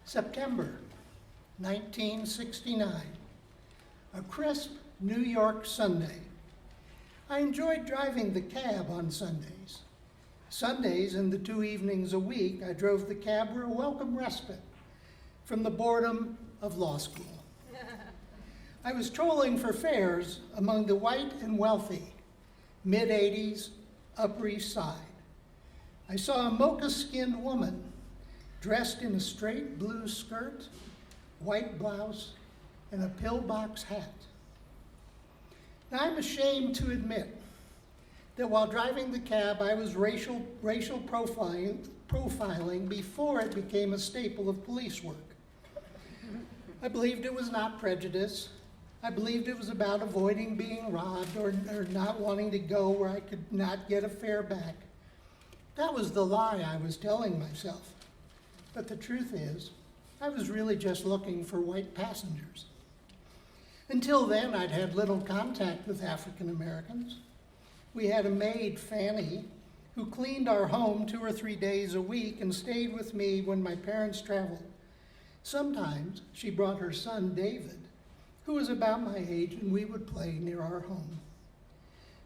September 1969, a crisp New York Sunday. I enjoyed driving the cab on Sundays. Sundays and the 2 evenings a week, I drove the cab were a welcome respite from the boredom of law school. I was trolling for fares among the white and wealthy, mid-80s, Upper East Side. I saw a mocha-skinned woman dressed in a straight blue skirt, white blouse, and a pillbox hat. Now, I'm ashamed to admit that while driving the cab, I was racial profiling before it became a staple of police work. I believed it was not prejudice. I believed it was about avoiding being robbed or not wanting to go where I could not get a fare back. That was the lie I was telling myself. But the truth is, I was really just looking for white passengers. Until then, I'd had little contact with African Americans. We had a maid, Fanny, who cleaned our home 2 or 3 days a week and stayed with me when my parents traveled. Sometimes she brought her son, David, who was about my age, and we would play near our home.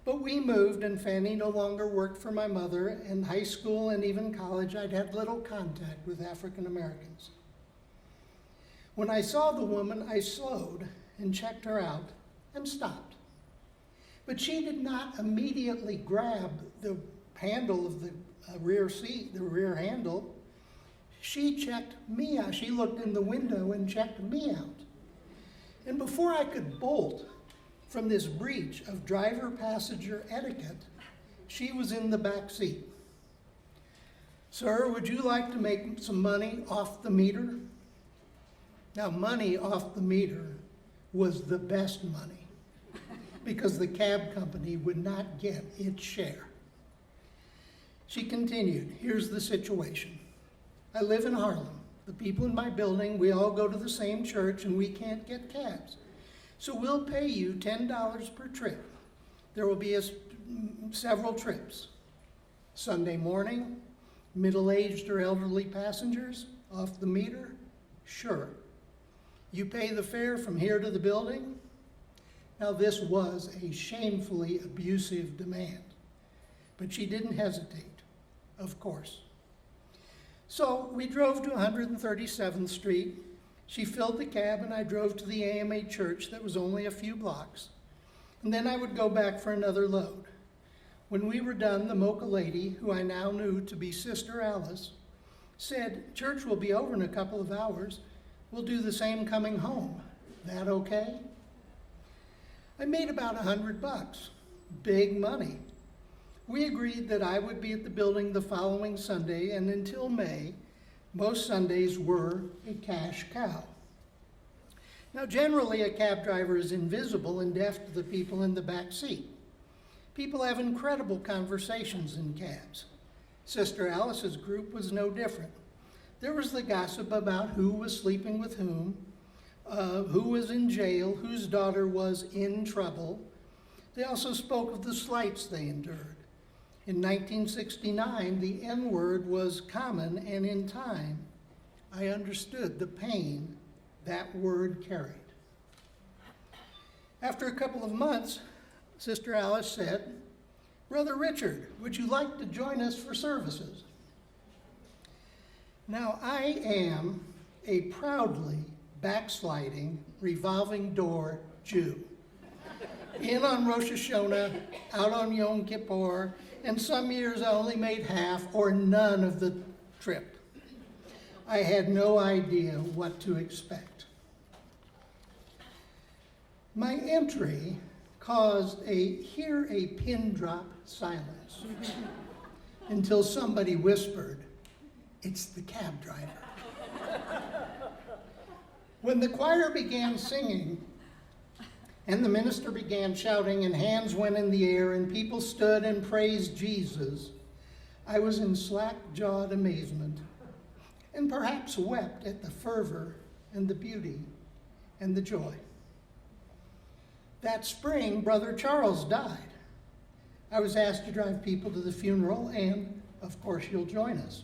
But we moved, and Fanny no longer worked for my mother. In high school and even college, I'd had little contact with African Americans. When I saw the woman, I slowed and checked her out and stopped. But she did not immediately grab the handle of the rear seat, the rear handle. She checked me out. She looked in the window and checked me out. And before I could bolt from this breach of driver-passenger etiquette, she was in the back seat. "Sir, would you like to make some money off the meter?" Now, money off the meter was the best money because the cab company would not get its share. She continued, "Here's the situation. I live in Harlem. The people in my building, we all go to the same church and we can't get cabs. So we'll pay you $10 per trip. There will be several trips. Sunday morning, middle-aged or elderly passengers, off the meter? Sure. You pay the fare from here to the building?" Now, this was a shamefully abusive demand, but she didn't hesitate, of course. So we drove to 137th Street. She filled the cab and I drove to the AMA church that was only a few blocks. And then I would go back for another load. When we were done, the mocha lady, who I now knew to be Sister Alice, said, "Church will be over in a couple of hours. We'll do the same coming home. That okay?" I made about $100, big money. We agreed that I would be at the building the following Sunday, and until May, most Sundays were a cash cow. Now, generally, a cab driver is invisible and deaf to the people in the back seat. People have incredible conversations in cabs. Sister Alice's group was no different. There was the gossip about who was sleeping with whom, who was in jail, whose daughter was in trouble. They also spoke of the slights they endured. In 1969, the N-word was common, and in time, I understood the pain that word carried. After a couple of months, Sister Alice said, "Brother Richard, would you like to join us for services?" Now, I am a proudly backsliding, revolving door Jew. In on Rosh Hashanah, out on Yom Kippur, and some years I only made half or none of the trip. I had no idea what to expect. My entry caused a pin drop silence until somebody whispered, "It's the cab driver." When the choir began singing, and the minister began shouting, and hands went in the air, and people stood and praised Jesus, I was in slack-jawed amazement, and perhaps wept at the fervor and the beauty and the joy. That spring, Brother Charles died. I was asked to drive people to the funeral, and of course you'll join us.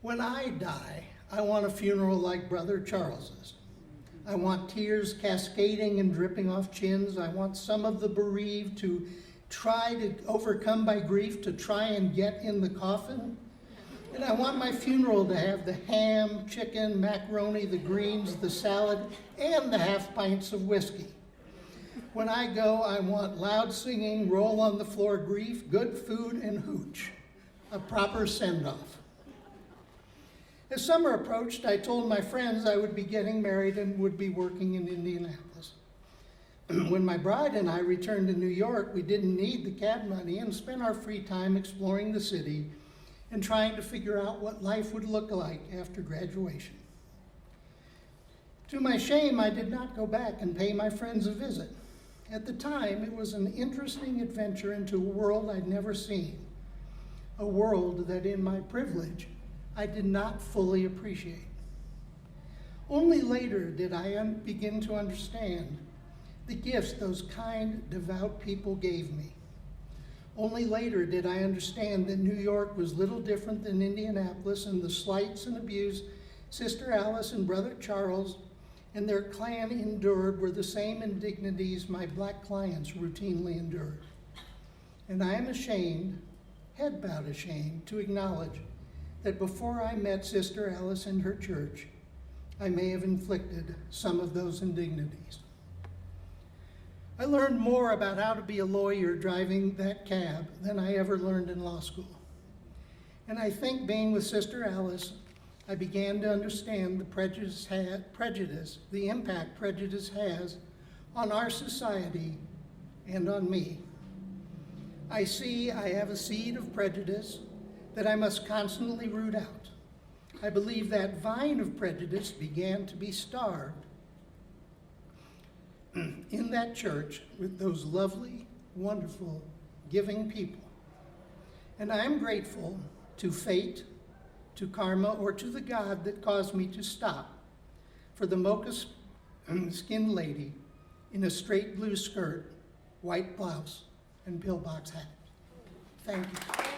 When I die, I want a funeral like Brother Charles's. I want tears cascading and dripping off chins. I want some of the bereaved to try to overcome by grief to try and get in the coffin. And I want my funeral to have the ham, chicken, macaroni, the greens, the salad, and the half pints of whiskey. When I go, I want loud singing, roll on the floor grief, good food, and hooch. A proper send-off. As summer approached, I told my friends I would be getting married and would be working in Indianapolis. When my bride and I returned to New York, we didn't need the cab money and spent our free time exploring the city and trying to figure out what life would look like after graduation. To my shame, I did not go back and pay my friends a visit. At the time, it was an interesting adventure into a world I'd never seen, a world that in my privilege, I did not fully appreciate. Only later did I begin to understand the gifts those kind, devout people gave me. Only later did I understand that New York was little different than Indianapolis, and the slights and abuse Sister Alice and Brother Charles and their clan endured were the same indignities my black clients routinely endured. And I am ashamed, head bowed ashamed, to acknowledge that before I met Sister Alice and her church, I may have inflicted some of those indignities. I learned more about how to be a lawyer driving that cab than I ever learned in law school. And I think being with Sister Alice, I began to understand the impact prejudice has on our society and on me. I see I have a seed of prejudice that I must constantly root out. I believe that vine of prejudice began to be starved in that church with those lovely, wonderful, giving people. And I am grateful to fate, to karma, or to the God that caused me to stop for the mocha-skinned lady in a straight blue skirt, white blouse, and pillbox hat. Thank you.